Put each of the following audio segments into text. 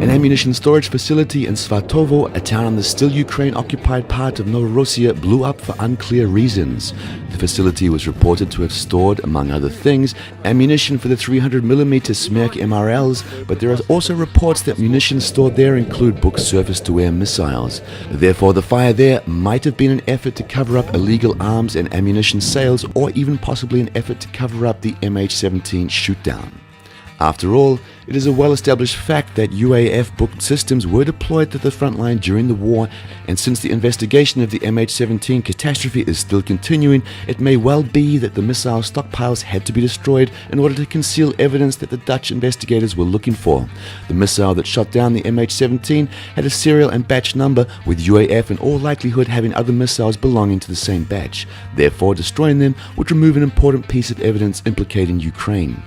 an ammunition storage facility in Svatovo, a town on the still Ukraine-occupied part of Novorossiya, blew up for unclear reasons. The facility was reported to have stored, among other things, ammunition for the 300mm Smerk MRLs, but there are also reports that munitions stored there include book surface-to-air missiles. Therefore, the fire there might have been an effort to cover up illegal arms and ammunition sales, or even possibly an effort to cover up the MH17 shootdown. After all, it is a well-established fact that UAF-booked systems were deployed to the front line during the war, and since the investigation of the MH17 catastrophe is still continuing, it may well be that the missile stockpiles had to be destroyed in order to conceal evidence that the Dutch investigators were looking for. The missile that shot down the MH17 had a serial and batch number, with UAF in all likelihood having other missiles belonging to the same batch. Therefore, destroying them would remove an important piece of evidence implicating Ukraine.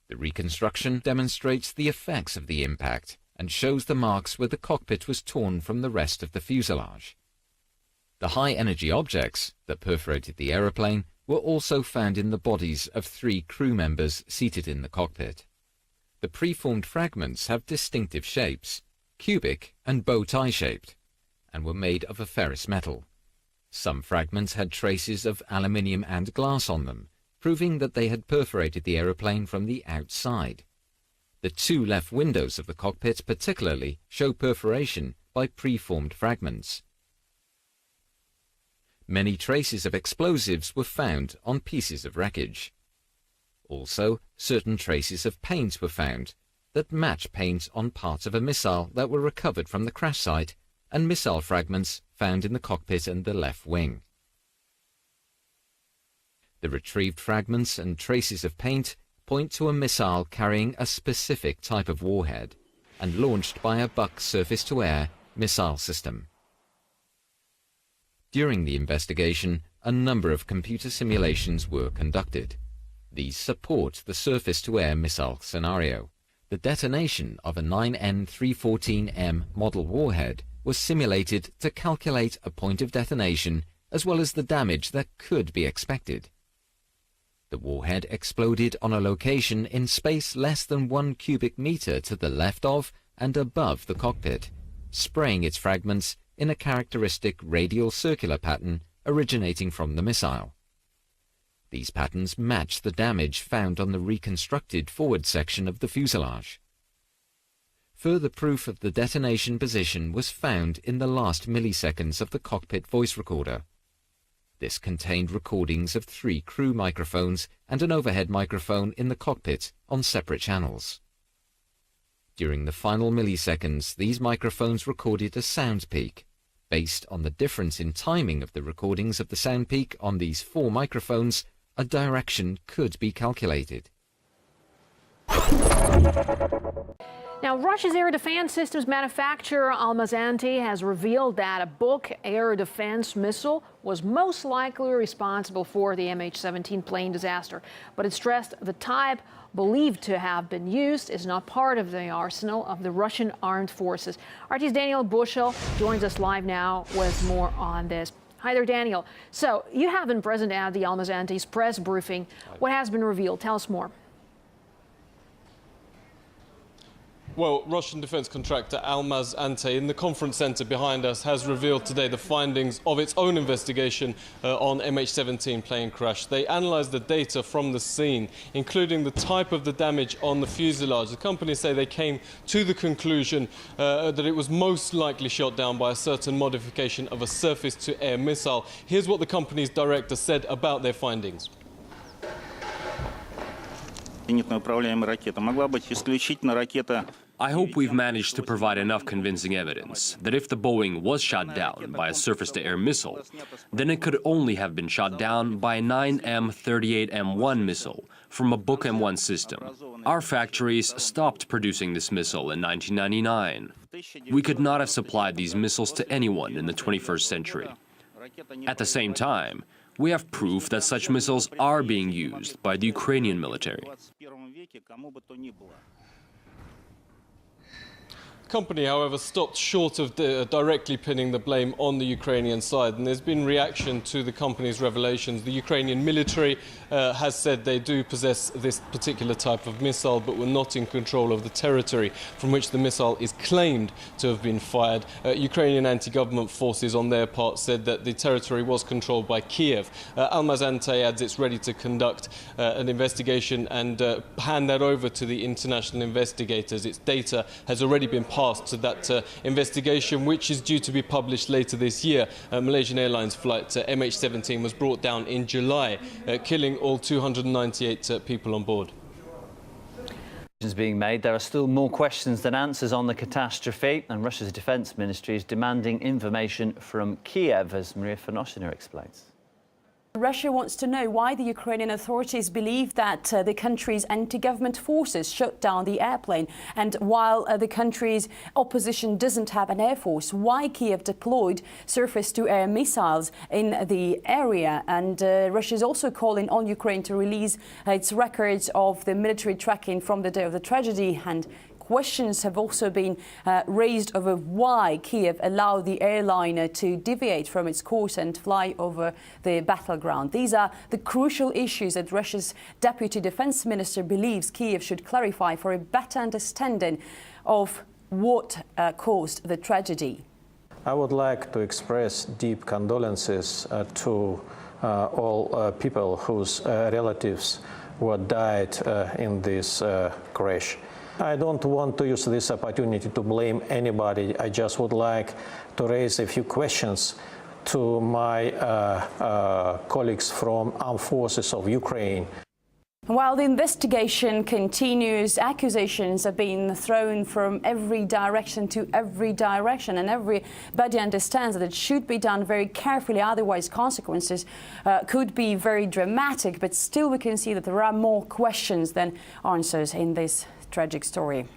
The reconstruction demonstrates the effects of the impact and shows the marks where the cockpit was torn from the rest of the fuselage. The high-energy objects that perforated the aeroplane were also found in the bodies of 3 crew members seated in the cockpit. The preformed fragments have distinctive shapes, cubic and bow-tie shaped, and were made of a ferrous metal. Some fragments had traces of aluminium and glass on them, proving that they had perforated the aeroplane from the outside. The 2 left windows of the cockpit particularly show perforation by preformed fragments. Many traces of explosives were found on pieces of wreckage. Also, certain traces of paint were found that match paint on parts of a missile that were recovered from the crash site, and missile fragments found in the cockpit and the left wing. The retrieved fragments and traces of paint point to a missile carrying a specific type of warhead and launched by a Buck surface-to-air missile system. During the investigation, a number of computer simulations were conducted. These support the surface-to-air missile scenario. The detonation of a 9N314M model warhead was simulated to calculate a point of detonation as well as the damage that could be expected. The warhead exploded on a location in space less than 1 cubic meter to the left of and above the cockpit, spraying its fragments in a characteristic radial circular pattern originating from the missile. These patterns match the damage found on the reconstructed forward section of the fuselage. Further proof of the detonation position was found in the last milliseconds of the cockpit voice recorder. This contained recordings of 3 crew microphones and an overhead microphone in the cockpit on separate channels. During the final milliseconds, these microphones recorded a sound peak. Based on the difference in timing of the recordings of the sound peak on these 4 microphones, a direction could be calculated. Now, Russia's air defense systems manufacturer Almaz-Antey has revealed that a Buk air defense missile was most likely responsible for the MH17 plane disaster. But it stressed the type believed to have been used is not part of the arsenal of the Russian armed forces. RT's Daniel Bushel joins us live now with more on this. Hi there, Daniel. So you have been present at the Almaz-Antey's press briefing. What has been revealed? Tell us more. Well, Russian defense contractor Almaz-Antey in the conference center behind us has revealed today the findings of its own investigation on MH17 plane crash. They analyzed the data from the scene, including the type of the damage on the fuselage. The companies say they came to the conclusion that it was most likely shot down by a certain modification of a surface-to-air missile. Here's what the company's director said about their findings. I hope we've managed to provide enough convincing evidence that if the Boeing was shot down by a surface-to-air missile, then it could only have been shot down by a 9M38M1 missile from a Buk M1 system. Our factories stopped producing this missile in 1999. We could not have supplied these missiles to anyone in the 21st century. At the same time, we have proof that such missiles are being used by the Ukrainian military. The company, however, stopped short of directly pinning the blame on the Ukrainian side, and there's been reaction to the company's revelations. The Ukrainian military has said they do possess this particular type of missile, but were not in control of the territory from which the missile is claimed to have been fired. Ukrainian anti-government forces, on their part, said that the territory was controlled by Kiev. Almaz-Antey adds it's ready to conduct an investigation and hand that over to the international investigators. Its data has already been passed to that investigation, which is due to be published later this year. Malaysian Airlines flight MH17 was brought down in July, killing all 298 people on board. Being made. There are still more questions than answers on the catastrophe, and Russia's defense ministry is demanding information from Kiev, as Maria Fanoshina explains. Russia wants to know why the Ukrainian authorities believe that the country's anti-government forces shot down the airplane, and while the country's opposition doesn't have an air force, why Kiev deployed surface-to-air missiles in the area. And Russia is also calling on Ukraine to release its records of the military tracking from the day of the tragedy, and questions have also been raised over why Kiev allowed the airliner to deviate from its course and fly over the battleground. These are the crucial issues that Russia's deputy defense minister believes Kiev should clarify for a better understanding of what caused the tragedy. I would like to express deep condolences to all people whose relatives were died in this crash. I don't want to use this opportunity to blame anybody. I just would like to raise a few questions to my colleagues from Armed Forces of Ukraine. While the investigation continues, accusations are being thrown from every direction to every direction, and everybody understands that it should be done very carefully, otherwise consequences could be very dramatic. But still we can see that there are more questions than answers in this tragic story.